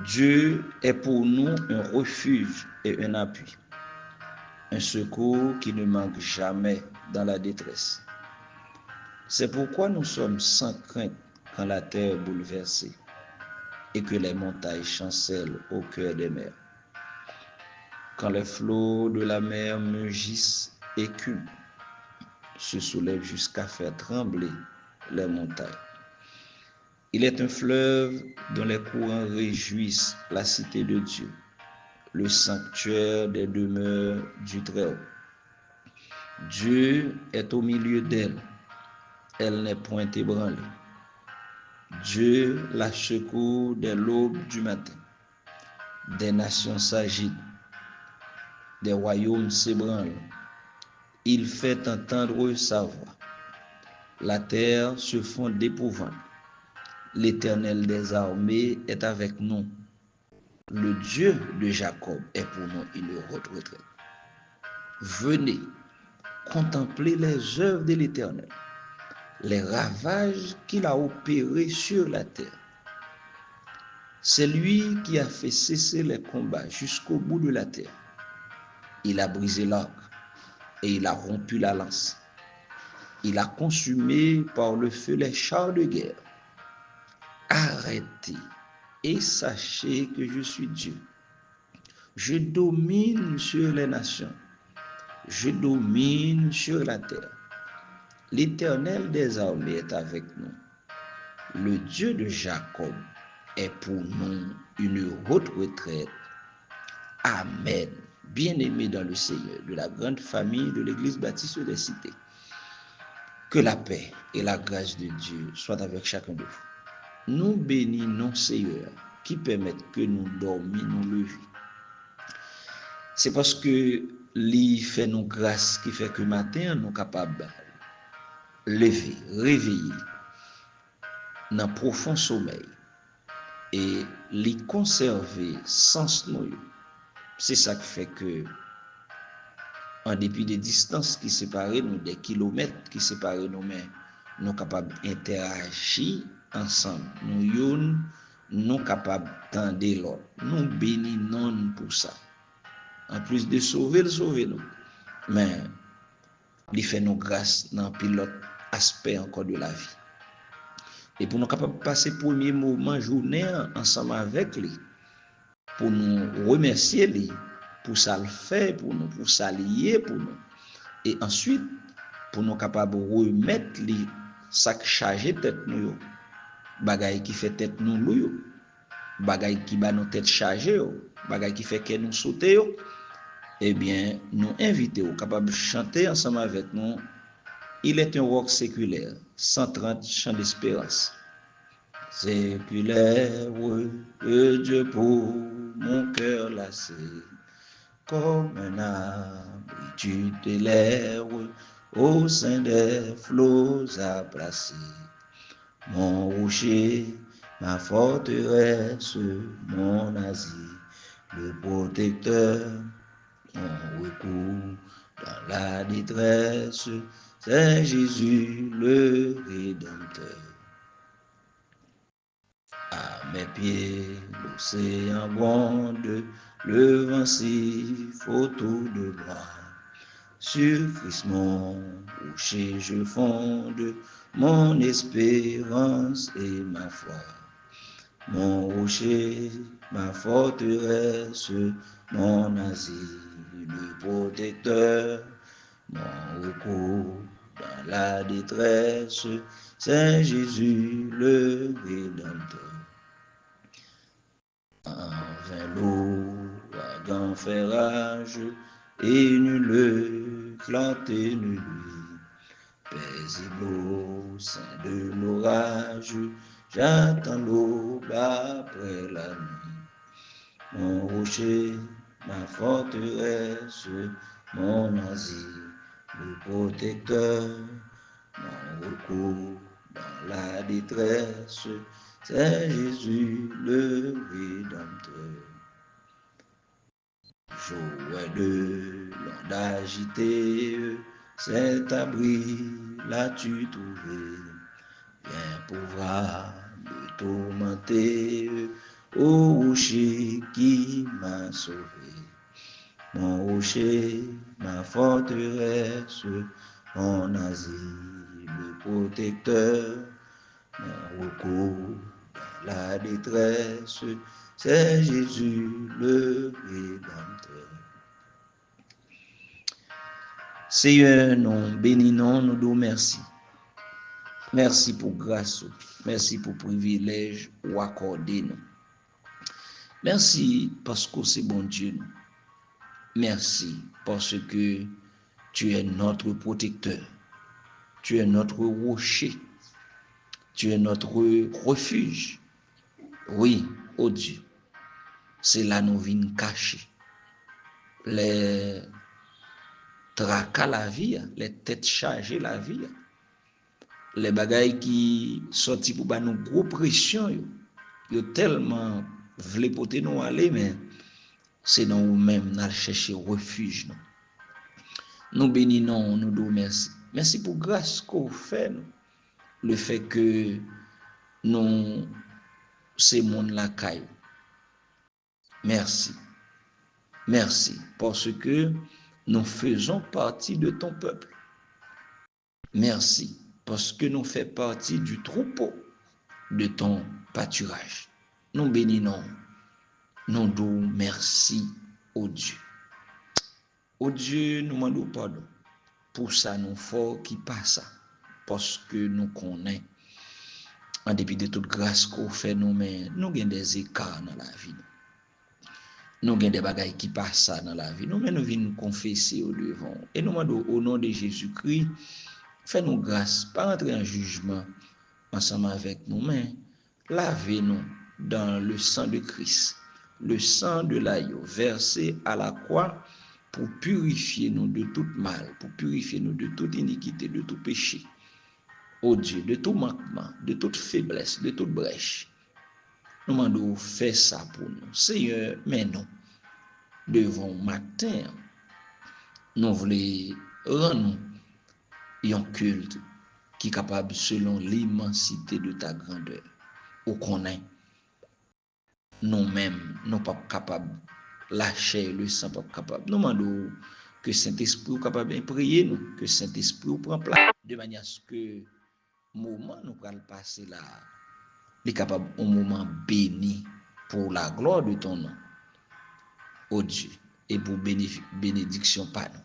Dieu est pour nous un refuge et un appui, un secours qui ne manque jamais dans la détresse. C'est pourquoi nous sommes sans crainte quand la terre est bouleversée et que les montagnes chancellent au cœur des mers. Quand les flots de la mer mugissent, écument, se soulèvent jusqu'à faire trembler les montagnes. Il est un fleuve dont les courants réjouissent la cité de Dieu, le sanctuaire des demeures du Très-Haut. Dieu est au milieu d'elle, elle n'est point ébranlée. Dieu la secourt dès l'aube du matin. Des nations s'agitent, des royaumes s'ébranlent. Il fait entendre sa voix. La terre se fond d'épouvante. L'Éternel des armées est avec nous. Le Dieu de Jacob est pour nous une haute retraite. Venez contempler les œuvres de l'Éternel, les ravages qu'il a opérés sur la terre. C'est lui qui a fait cesser les combats jusqu'au bout de la terre. Il a brisé l'arc et il a rompu la lance. Il a consumé par le feu les chars de guerre. Arrêtez et sachez que je suis Dieu. Je domine sur les nations. Je domine sur la terre. L'Éternel des armées est avec nous. Le Dieu de Jacob est pour nous une haute retraite. Amen. Bien-aimés dans le Seigneur, de la grande famille de l'Église baptiste des cités, que la paix et la grâce de Dieu soient avec chacun de vous. Nous bénissons Seigneur qui permettent que nous dormions, nous levions. C'est parce que lui fait nous grâce qui fait que matin nous capables lever, réveiller dans profond sommeil et les conserver sans nous. C'est ça qui fait que en dépit des distances qui séparent nous, des kilomètres qui séparent nous, mais nous sommes capables d'interagir ensemble. Nous sommes capables d'entendre l'autre. Nous bénissons pour ça. En plus de sauver nous. Mais il fait nous grâce dans l'autre aspect encore de la vie. Et pour nous capables de passer le premier moment journée ensemble avec lui, pour nous remercier lui, pour ça le faire, pour s'allier pour nous. Et ensuite, pour nous capables de remettre les sacs chargés tête nous, bagaille qui fait tête nous, bagaille qui bat nos têtes chargées, bagaille qui fait que nous sauter, eh bien, nous invitons capables de chanter ensemble avec nous. Il est un rock séculaire, 130 chants d'espérance. Séculaire, Dieu pour mon cœur lassé, comme un abri tu t'élèves au sein des flots à placer. Mon rocher, ma forteresse, mon asile, le protecteur, mon recours dans la détresse, c'est Jésus le Rédempteur. À mes pieds, l'océan gronde, le vent siffle autour de moi. Sur Christ mon rocher je fonde, mon espérance et ma foi. Mon rocher, ma forteresse, mon asile, le protecteur, mon recours dans la détresse, c'est Jésus le Rédempteur. Envers l'ouragan fait rage, et nul clarté ne nuit. Paisible au sein de l'orage, j'attends l'aube après la nuit. Mon rocher, ma forteresse, mon asile, le protecteur, mon recours dans la détresse, c'est Jésus le Rédempteur. Jouet de l'onde agitée, cet abri l'as-tu trouvé? Viens pouvoir me tourmenter, Ô rocher qui m'a sauvé, mon rocher, ma forteresse, mon asile protecteur, mon recours dans la détresse, c'est Jésus le Rédempteur. Seigneur, nous bénissons, nous disons merci. Merci pour grâce, merci pour privilège ou accordé nous. Merci parce que c'est bon Dieu. Merci parce que tu es notre protecteur. Tu es notre rocher. Tu es notre refuge. Oui, oh Dieu, c'est là nous venons cacher les tracas la vie, les têtes chargées la vie, les bagailles qui sortent pour nous gros pression. Yo tellement voulaient porter nous aller, mais c'est dans nous-mêmes nous chercher refuge. Nous bénissons, nous disons merci. Merci pour grâce qu'on fait, le fait que nous, c'est mon la caille. Merci. Merci parce que nous faisons partie de ton peuple. Merci parce que nous faisons partie du troupeau de ton pâturage. Nous bénissons, nous disons merci au Dieu. Au Dieu, nous demandons pardon pour ça nous fort qui passe parce que nous connaissons en dépit de toute grâce qu'on fait nous, mais nous avons des écarts dans la vie. Nous avons des bagailles qui passent dans la vie. Nous, mais nous venons confesser au devant. Et nous demandons au nom de Jésus-Christ, fais-nous grâce, pas entrer en jugement ensemble avec nous, mais lavez-nous dans le sang de Christ, le sang de l'agneau versé à la croix pour purifier nous de tout mal, pour purifier nous de toute iniquité, de tout péché. Ô Dieu, de tout manquement, de toute faiblesse, de toute brèche. Nous demandons faire ça pour nous. Seigneur, mais nous, devant matin, nous voulons rendre un culte qui est capable selon l'immensité de ta grandeur. Ou qu'on est, nous-mêmes, nous ne sommes pas capables de lâcher le sang, pas capable. Nous demandons que Saint-Esprit soit capable de prier nous, que Saint-Esprit prend place de manière à ce que moment nous allons passer là, il est capable un moment béni pour la gloire de ton nom, ô Dieu, et pour bénédiction par nous.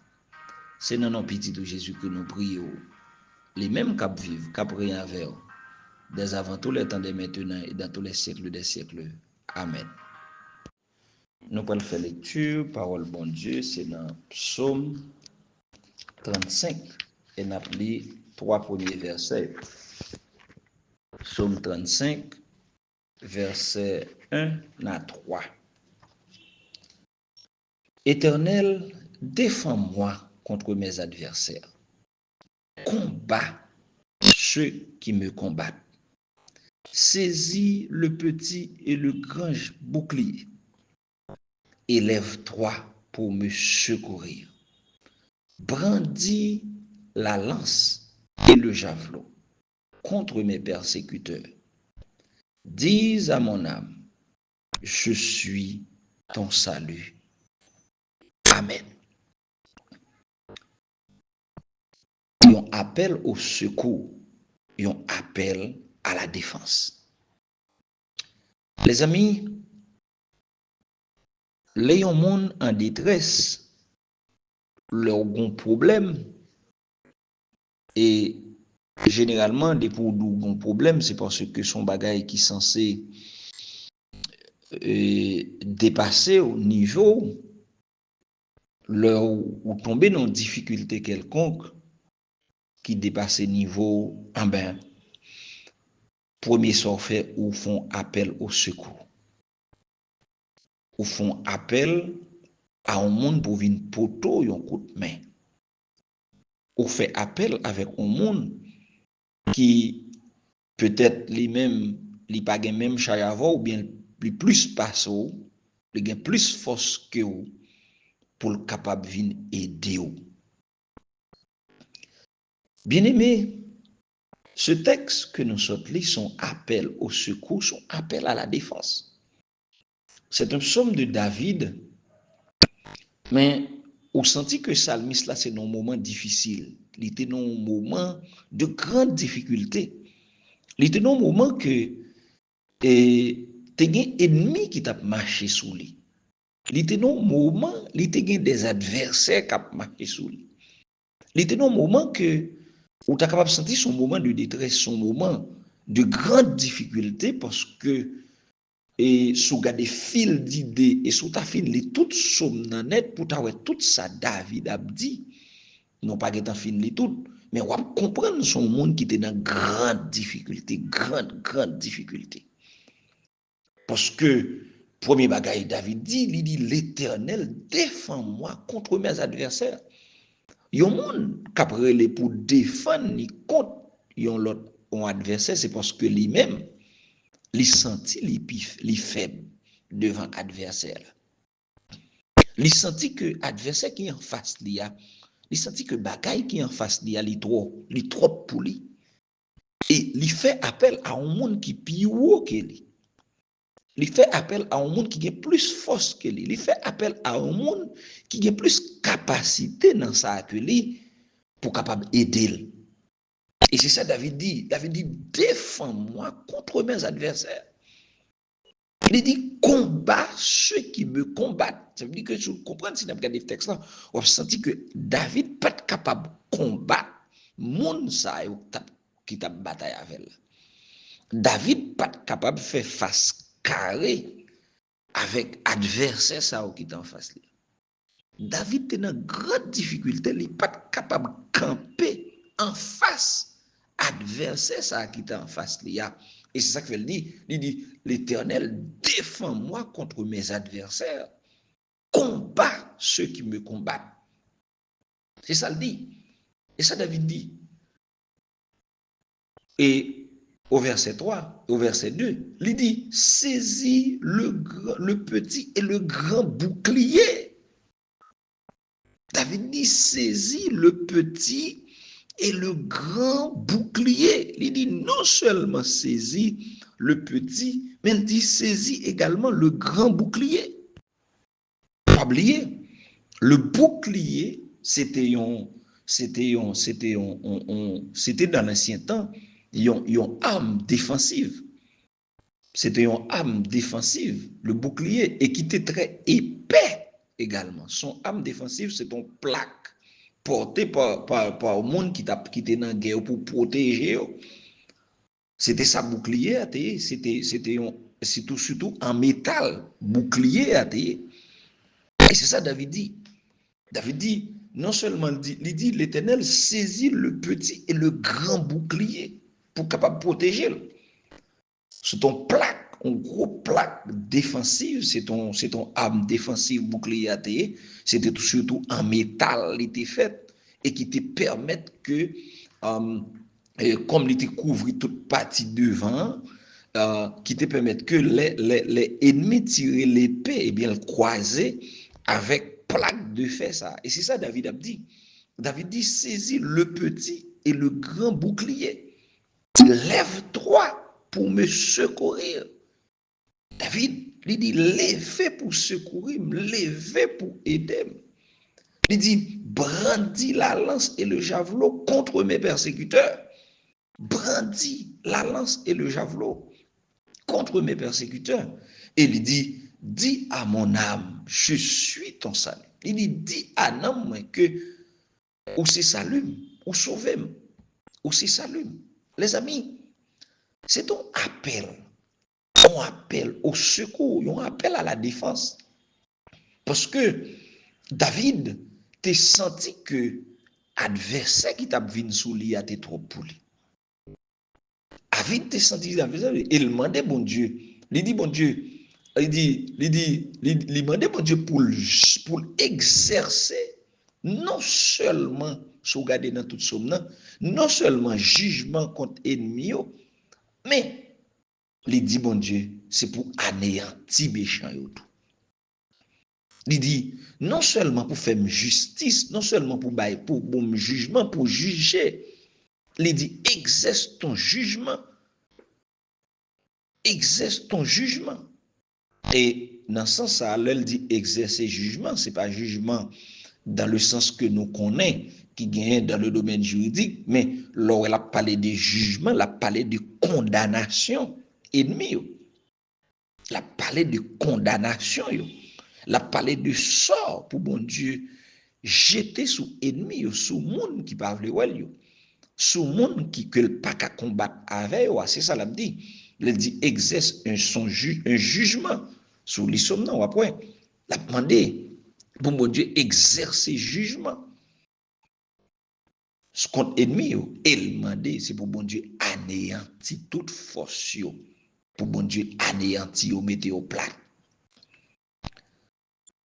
C'est dans nos petits de Jésus que nous prions, les mêmes cap vivent, cap rien avec eux, dès avant tous les temps de maintenant et dans tous les siècles des siècles. Amen. Nous allons faire lecture, parole bon Dieu, c'est dans Psaume 35 et nous allons lire 3 premiers versets. Psaume 35, verset 1 à 3. Éternel, défends-moi contre mes adversaires. Combat ceux qui me combattent. Saisis le petit et le grand bouclier. Élève-toi pour me secourir. Brandis la lance et le javelot contre mes persécuteurs. Dis à mon âme, je suis ton salut. Amen. Un appel au secours, un appel à la défense. Les amis, les gens en détresse, leur ont problème, et généralement, des pour ont problème, c'est parce que son bagage qui est censé dépasser au niveau, leur ou tomber dans une difficulté quelconque qui dépasse le niveau, ben, premier sort fait ou font appel au secours. Ou font appel à un monde pour venir poto un coup de main. Ou fait appel avec un monde qui peut-être lui-même, lui pas gain même chayavo ou bien lui plus passo, lui gain plus force que vous pour le capable venir aider vous. Bien-aimé, ce texte que nous sommes lire son appel au secours, son appel à la défense. C'est un psaume de David, mais on sentit que Salmis là, c'est un moment difficile. Il était dans un moment de grande difficulté. Il était dans un moment que et t'es un ennemi qui t'a marché sous lui. Il était dans un moment, il était des adversaires qui ont marché sous lui. Il était dans un moment que où tu es capable de sentir son moment de détresse, son moment de grande difficulté parce que et sous des fils d'idées et sous ta fin les toutes somme net pour ta tout ça David a dit non pas que fin les tout mais on va comprendre son monde qui était dans grande difficulté grande difficulté parce que premier bagaille David dit il dit l'Éternel défend-moi contre mes adversaires. Yon monde qui pour défendre ni contre yon l'autre adversaire c'est parce que lui-même il senti li faible devant adversaire. Il senti que adversaire qui en face li a, il senti que bagaille qui en face li a li trop pour lui. Et il fait appel à un monde qui plus haut que lui. Il fait appel à un monde qui a plus force que lui. Il fait appel à un monde qui a plus capacité dans sa que lui pour capable aider. Et c'est ça David dit. David dit, défends-moi contre mes adversaires. Il dit, combat ceux qui me combattent. Ça veut dire que je comprends si vous regardez le texte là, on senti que David n'est pas capable de combattre moun sa qui t'a bataille avec elle. David n'est pas capable de faire face carré avec adversaire ça qui est en face. David est dans une grande difficulté, il n'est pas capable de camper en face adversaire ça qui est en face. Et c'est ça qu'il dit. Il dit, l'Éternel défend-moi contre mes adversaires. Combat ceux qui me combattent. C'est ça le dit. Et ça David dit. Et au verset 3, au verset 2, il dit, saisis le petit et le grand bouclier. David dit, saisis le petit et le grand bouclier. Il dit non seulement saisis le petit, mais il dit saisis également le grand bouclier. Pas oublier, le bouclier, c'était dans l'ancien temps, une arme défensive. C'était une arme défensive, le bouclier, et qui était très épais également. Son arme défensive, c'est une plaque porté par le monde qui était dans la guerre pour protéger. C'était ça bouclier, c'était surtout en métal, bouclier. Et c'est ça David dit. David dit, non seulement il dit l'Éternel saisit le petit et le grand bouclier pour capable protéger. C'est ton plaque, une grosse plaque défensive, c'est ton arme défensive bouclier ATE, c'était surtout en métal, il était fait, et qui te permettent que, comme il était couvert toute partie devant, qui te permettent que les ennemis tirent l'épée, et bien le croiser avec plaque de fer, ça. Et c'est ça David a dit. David dit, saisis le petit et le grand bouclier. Lève-toi pour me secourir. David, il dit, levez pour secourir, levez pour aider. Il dit, brandis la lance et le javelot contre mes persécuteurs. Brandis la lance et le javelot contre mes persécuteurs. Et il dit, dis à mon âme, je suis ton salut. Il dit, dis à l'âme que ou c'est salut, ou sauver, ou c'est salut. Les amis, c'est ton appel. On appelle au secours, on appelle à la défense. Parce que David t'a senti que l'adversaire qui t'a venu sous lui a été trop pour lui. David t'a senti l'adversaire, il demandait bon Dieu. Il dit bon Dieu, il demandait bon Dieu pour exercer non seulement, si vous regardez dans toute somme, non seulement jugement contre ennemi, mais il dit, bon Dieu, c'est pour anéantir méchant. Il dit, non seulement pour faire justice, non seulement pour bon jugement, pour juger. Il dit, exerce ton jugement. Exerce ton jugement. Et dans ce sens, ça, elle dit exercer jugement, ce n'est pas jugement dans le sens que nous connaissons, qui gagne dans le domaine juridique, mais là, elle a parlé de jugement, elle a parlé de condamnation ennemie. Elle a parlé de condamnation. Elle a parlé de sort pour bon Dieu jeter sous ennemi, sous monde qui parle de sous monde qui ne peut pas combattre avec. C'est ça, elle dit. Elle dit exerce un jugement sur les sommes. Après, elle a demandé pour bon Dieu exercer jugement contre ennemi. Elle demandé, c'est pour bon Dieu anéantir toute force. Pour bon Dieu anéantir, mettre au plat.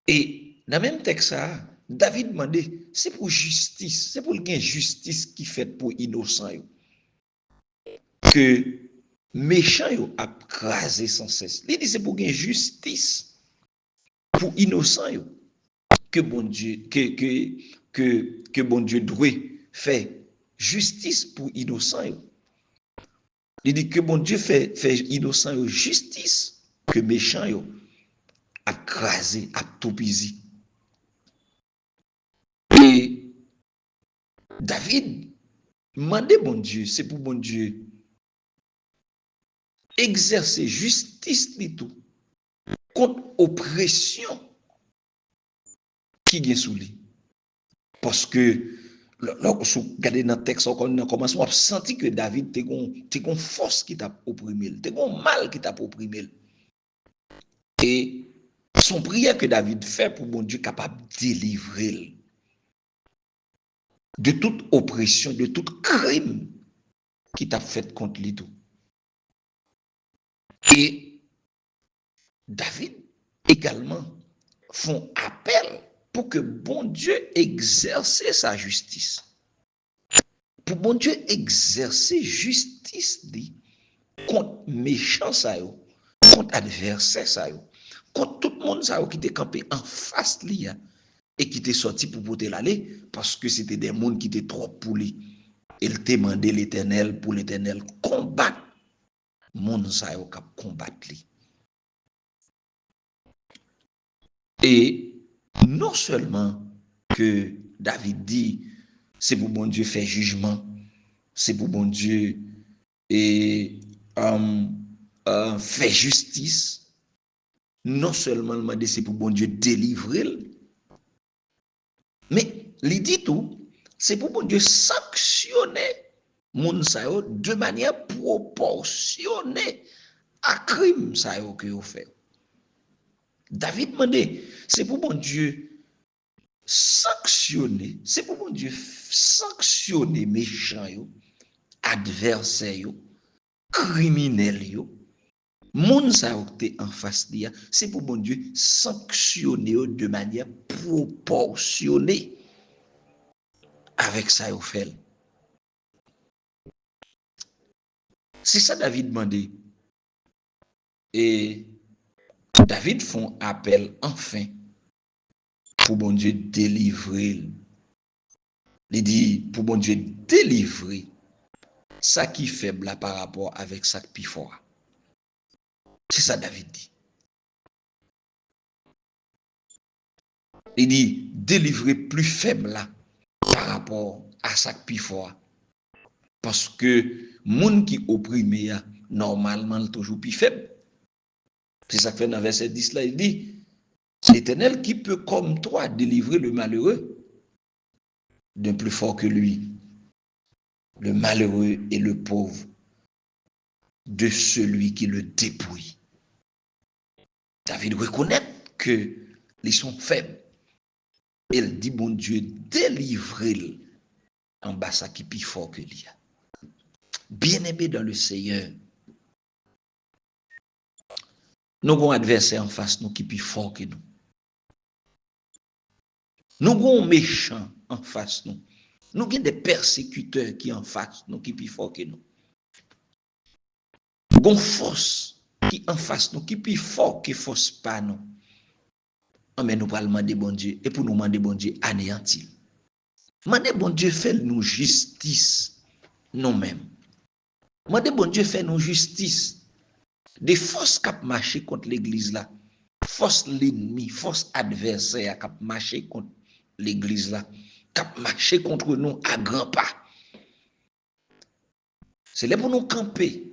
Et dans le même texte, David demandait, c'est pour justice, c'est pour le justice qui fait pour innocent. Que méchant a crasé sans cesse. Il dit c'est pour gagner justice pour innocent. Que bon Dieu, que bon Dieu doit faire justice pour innocent. Il dit que bon Dieu fait innocent justice, que méchant a crasé, a tout pisé. Et David demandait bon Dieu, c'est pour bon Dieu exercer justice et tout contre oppression qui est sous lui. Parce que lorsque vous regardez dans le texte, on commence à sentir que David a une force qui t'a opprimé, il a un mal qui t'a opprimé. Et son prière que David fait pour bon Dieu capable de délivrer de toute oppression, de tout crime qui t'a fait contre lui tout. Et David également font appel pour que bon Dieu exerce sa justice. Pour bon Dieu exercer justice contre méchants ça yo, contre adversaires ça yo, contre tout le monde ça yo qui était campé en face li et qui était sorti pour porter l'aller parce que c'était des mondes qui étaient trop pour lui. Il demandait l'Éternel pour l'Éternel combattre monde ça yo cap combattre lui. Et non seulement que David dit, c'est pour bon Dieu faire jugement, c'est pour bon Dieu et faire justice, non seulement il m'a dit c'est pour bon Dieu délivrer, mais il dit tout, c'est pour bon Dieu sanctionner moun sa yo de manière proportionnée à crime sa yo que vous fait. David m'a dit, c'est pour bon Dieu sanctionner, c'est pour mon Dieu sanctionner méchants yo, adversaires yo, criminels yo, moun sa yo en face de c'est pour mon Dieu sanctionner yo de manière proportionnée avec ça yo fait. C'est ça David demandé. Et David font appel enfin pour bon Dieu délivrer. Il dit pour bon Dieu délivrer ça qui est faible là par rapport avec ça qui est fort. C'est ça David dit. Il dit délivrer plus faible là par rapport à ça qui est fort. Parce que monde qui opprimé normalement toujours plus faible. C'est ça que fait dans verset 10 là, il dit l'Éternel qui peut comme toi délivrer le malheureux d'un plus fort que lui. Le malheureux et le pauvre de celui qui le dépouille. David reconnaît que ils sont faibles. Il dit, bon Dieu, délivrez-le en bas ça qui est plus fort que lui. Bien-aimé dans le Seigneur, nous avons un adversaire en face nous qui est plus fort que nous. Nous avons un méchant en face nous. Nous avons des persécuteurs qui en face nous qui est plus fort que nous. Nous avons une force qui en face nous qui est plus fort que force pas nous. Mais nous parlons demander bon Dieu et pour nous demander bon Dieu anéantir. Demander bon Dieu fait nous justice nous-mêmes. Demander bon Dieu fait nous justice. Des forces qui marché contre l'église là, force l'ennemi, force adversaire qui a marché contre l'église là, qui a marché contre nous à grands pas. C'est là pour nous camper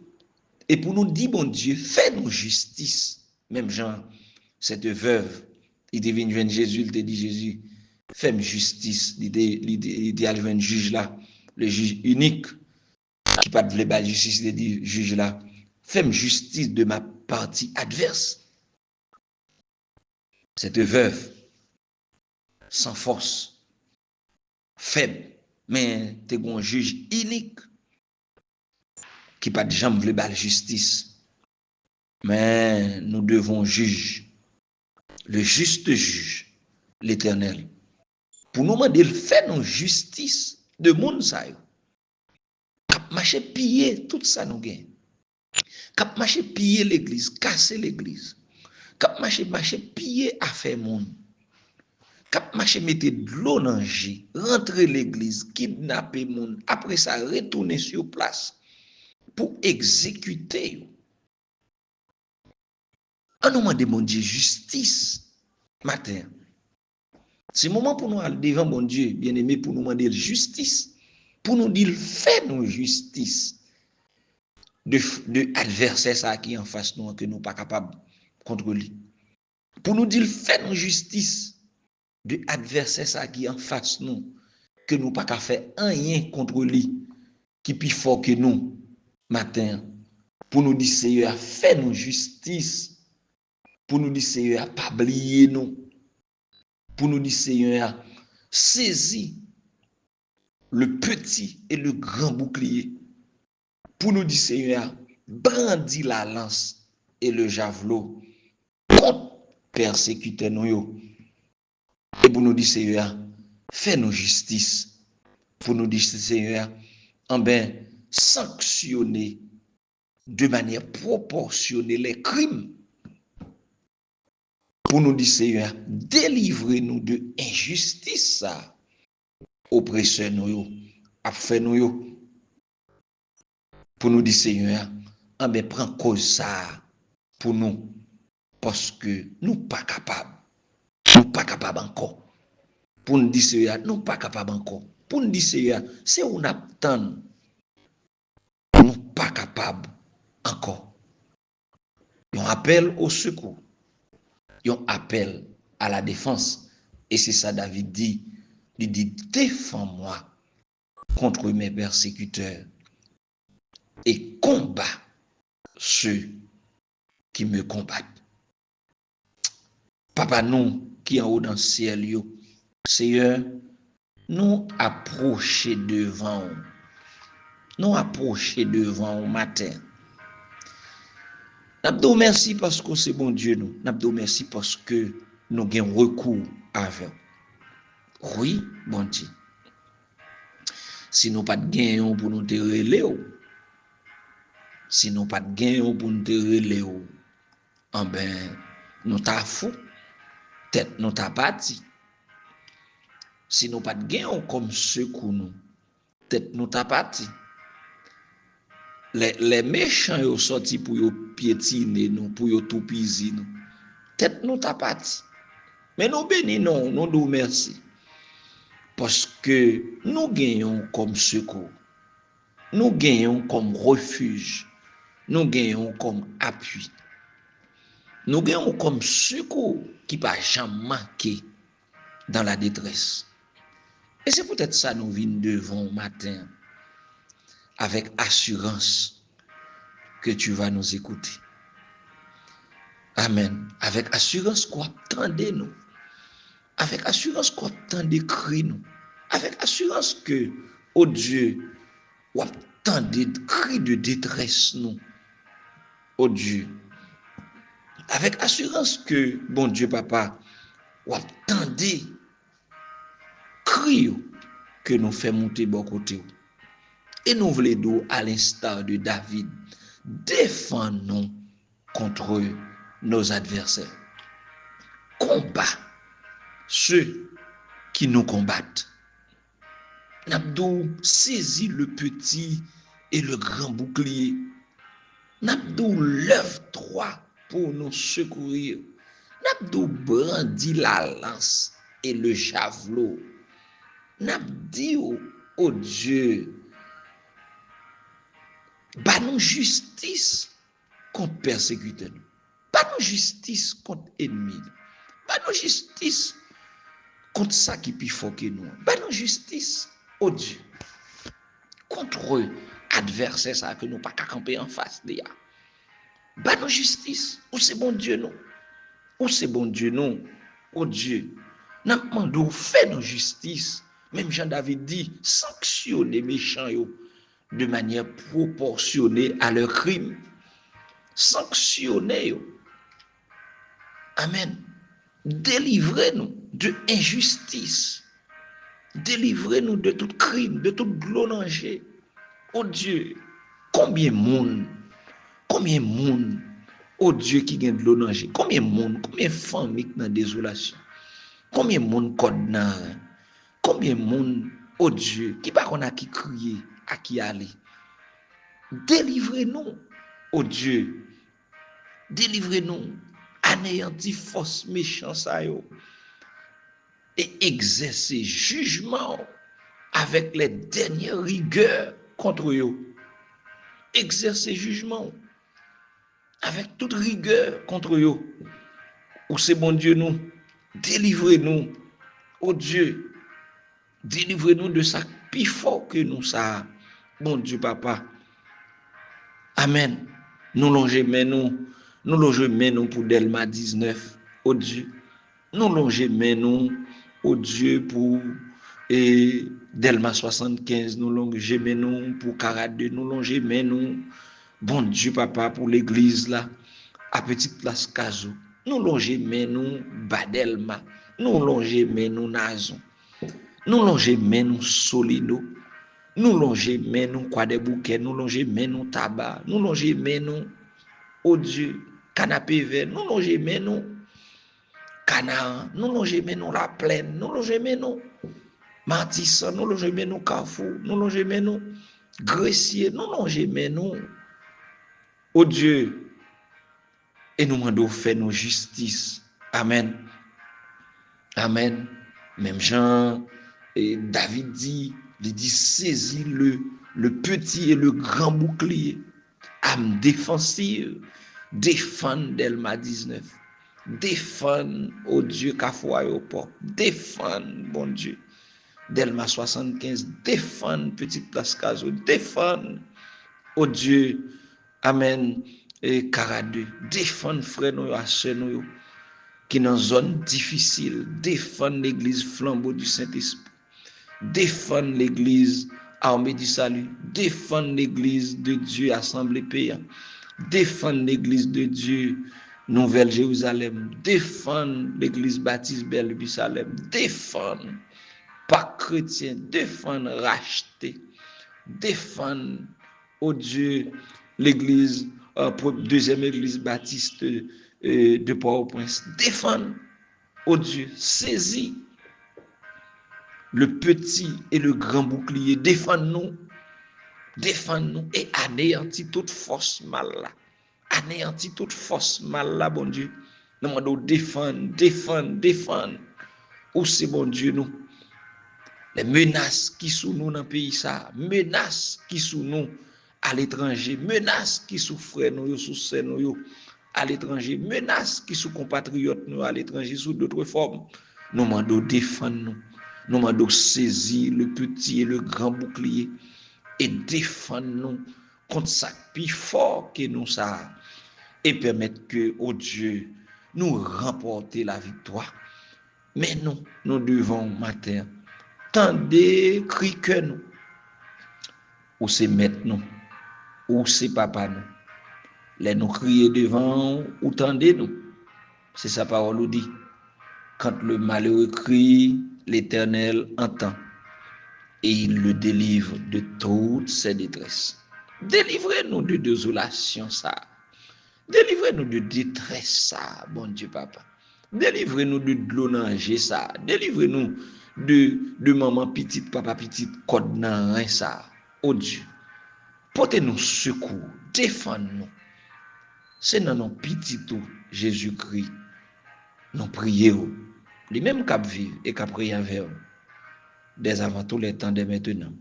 et pour nous dire, bon Dieu, fais-nous justice. Même Jean, cette veuve, il devine jeune Jésus, il te dit Jésus, fais-moi justice. Il dit à le juge là, le juge unique, qui pas de la justice, il dit juge là, fais-moi justice de ma partie adverse. Cette veuve, sans force, faible, mais t'es un juge unique, qui pas de jambe de la justice. Mais nous devons juger le juste juge, l'Éternel. Pour nous demander de faire nos justice de monde ça yo. Cap marcher piller tout ça nous gagne. Cap marcher piller l'église, casser l'église. Cap marcher piller affaire monde. Cap marcher mettre de l'eau dans J, rentrer l'église, kidnapper monde, après ça retourner sur place pour exécuter. On nous demande mon Dieu justice matin. C'est le moment pour nous aller devant mon Dieu, bien-aimé, pour nous demander justice, pour nous dire fais-nous justice de adversaire ça qui est en face nous que nous pas capable de contrôler. Pour nous dire fais-nous justice de adversaire ça qui est en face nous que nous pas capable faire rien contre lui qui plus fort que nous matin. Pour nous dire Seigneur fais-nous justice. Pour nous dire Seigneur pas oublier nous. Pour nous dire Seigneur saisis le petit et le grand bouclier. Pour nous dire Seigneur brandis la lance et le javelot contre persécuter nous. Et pour nous dire Seigneur fais-nous justice. Pour nous dire Seigneur sanctionner de manière proportionnée les crimes. Pour nous dire Seigneur délivrez-nous de injustice ça. Oppresseur nous a fait nous pour nous dire Seigneur prends cause ça pour nous parce que nous pas capable encore pour nous dire Seigneur nous pas capable encore pour nous dire Seigneur c'est on attend nous pas capable encore on appelle au secours on appelle à la défense et c'est ça David dit il dit défends-moi contre mes persécuteurs et combat ceux qui me combattent. Papa, nous qui en haut dans le ciel, Seigneur, nous approcher devant au matin. Nous merci parce que c'est bon Dieu nous. Nous merci parce que nous avons recours avec. Oui, bon Dieu. Si nous pas de gain pour nous te relayer, si nous pas de gain pour nous te relayer, nous t'a fou, tête nous t'a parti. Si nous pas de gain comme secours nous, tête nous t'a parti. Les méchants sont sortis pour piétiner nous, pour tout piser nous. Tête nous t'a parti. Mais nous bénissons, nous nous merci. Parce que nous gagnons comme secours. Nous gagnons comme refuge. Nous gagnons comme appui. Nous gagnons comme secours qui ne va jamais manquer dans la détresse. Et c'est peut-être ça nous venons devant matin avec assurance que tu vas nous écouter. Amen. Avec assurance qu'on attendait nous. Avec assurance qu'on attendait cri nous. Avec assurance que, oh Dieu, on attendait cri de détresse nous. Oh Dieu. Avec assurance que, bon Dieu papa, on attendait cri que nous fait monter bon côté. Et nous voulons, à l'instar de David, défendre-nous contre nos adversaires. Combat ceux qui nous combattent. N'abdou saisit le petit et le grand bouclier. N'abdou lève-toi pour nous secourir. N'a dou brandi la lance et le javelot. N'a dit au Dieu, bah nous justice contre persécuteur nous. Pas nous justice contre ennemi. Pas nous justice contre ça qui est plus fort que nous. Pas nous justice au Dieu contre adversaire ça que nous pas qu'à camper en face de ya. Pas nous justice. Ou c'est bon Dieu nous. Ou c'est bon Dieu non. Oh Dieu. N'a demandé fait nous justice. Même Jean-David dit sanctionner méchants yo de manière proportionnée à leur crime. Sanctionner yo. Amen. Délivrez-nous de injustice. Délivrez-nous de tout crime, de tout glondanger. Oh Dieu, combien de monde, oh Dieu qui gagne de glondanger, combien de monde, combien de familles dans la désolation, combien de monde condamné, combien de monde, oh Dieu, qui pas qu'on a qui crier, à qui aller. Délivrez-nous, oh Dieu, délivrez-nous, anéantis force méchant ça yo. Et exercer jugement avec les dernières rigueurs contre eux. Exercer jugement avec toute rigueur contre eux. Ou c'est bon Dieu nous, délivrez-nous, oh Dieu, délivrez-nous de ça plus fort que nous ça, bon Dieu papa. Amen. Nous longer nous pour Delma 19, oh Dieu. Nous longer nous, oh Dieu, pour Delma 75, nous longer nous pour 42, nous longer nous, bon Dieu papa, pour l'église là, à Petite Place Caso. Nous longer nous, Badelma. Nous longer nous, Nazon. Nous longer nous, Solino. Nous longer nous, Quoi des Bouquets. Nous longer nous, Tabac. Nous longer nous, oh Dieu, Canapé Vert. Nous longer nous, Canaan, nous loger nous la plaine, nous loger nous Martissa, nous loger nous Carrefour, nous loger nous Grecier, nous loger nous oh Dieu et nous demandons faire nos justice. Amen. Amen. Même Jean et David dit, il dit saisis le petit et le grand bouclier, âme défensive, défendre Delma 19. Défendre, oh Dieu, Kafou Aéroport. Défendre, bon Dieu. Delma 75. Défendre, Petite Place Caso. Défendre, oh Dieu. Amen. Et Caradeux. Défendre, frère nous, sœur nous, qui dans une zone difficile. Défendre l'église Flambeau du Saint-Esprit. Défendre l'église Armée du Salut. Défendre l'église de Dieu, Assemblée payante. Défendre l'église de Dieu, Nouvelle Jérusalem. Défendre l'église Baptiste Belle Salem. Défendre Pâques chrétien. Défendre racheter. Défendre, oh Dieu, l'église, deuxième église baptiste de Port-au-Prince. Défendre, oh Dieu, saisis le petit et le grand bouclier. Défendre-nous. Défendre-nous et anéantir toute force mal là. Anéantir toute force mal là, bon Dieu. Nous demandons défendre. Où c'est bon Dieu nous. Les menaces qui sont nous dans le pays ça, menaces qui sont nous à l'étranger, menaces qui sont frères nous, sous sœurs nous à l'étranger, menaces qui sont compatriotes nous à l'étranger sous d'autres formes. Nous demandons défendre nous. Nous demandons saisir le petit et le grand bouclier et défendre nous contre ça plus fort que nous ça et permettre que, oh Dieu, nous remporter la victoire. Mais nous devons matin tendez cri que nous ou c'est maître nous ou c'est papa nous les nous crier devant ou tendez nous, c'est sa parole nous dit, quand le malheureux crie, l'Éternel entend et il le délivre de toutes ses détresses. Délivrez-nous de désolation ça. Délivrez-nous de détresse ça, bon Dieu papa. Délivrez-nous de glondanger ça. Délivrez-nous de maman petite, papa petite, code nan rien ça. Oh Dieu, portez-nous secours, défendez-nous. C'est dans nos petits tout, Jésus-Christ. nous prions, les mêmes cap vivre et cap prier avec nous, dès avant tous les temps, dès maintenant,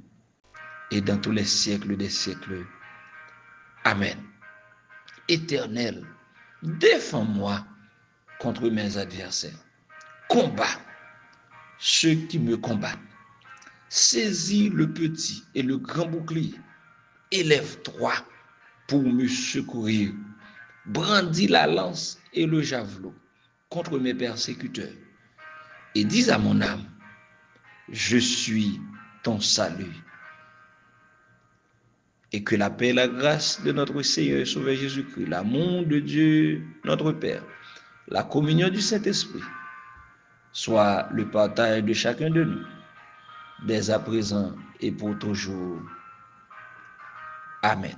et dans tous les siècles des siècles. Amen. Éternel, défends-moi contre mes adversaires. Combat ceux qui me combattent. Saisis le petit et le grand bouclier. Élève-toi pour me secourir. Brandis la lance et le javelot contre mes persécuteurs. Et dis à mon âme, je suis ton salut. Et que la paix et la grâce de notre Seigneur et Sauveur Jésus-Christ, l'amour de Dieu, notre Père, la communion du Saint-Esprit, soit le partage de chacun de nous, dès à présent et pour toujours. Amen.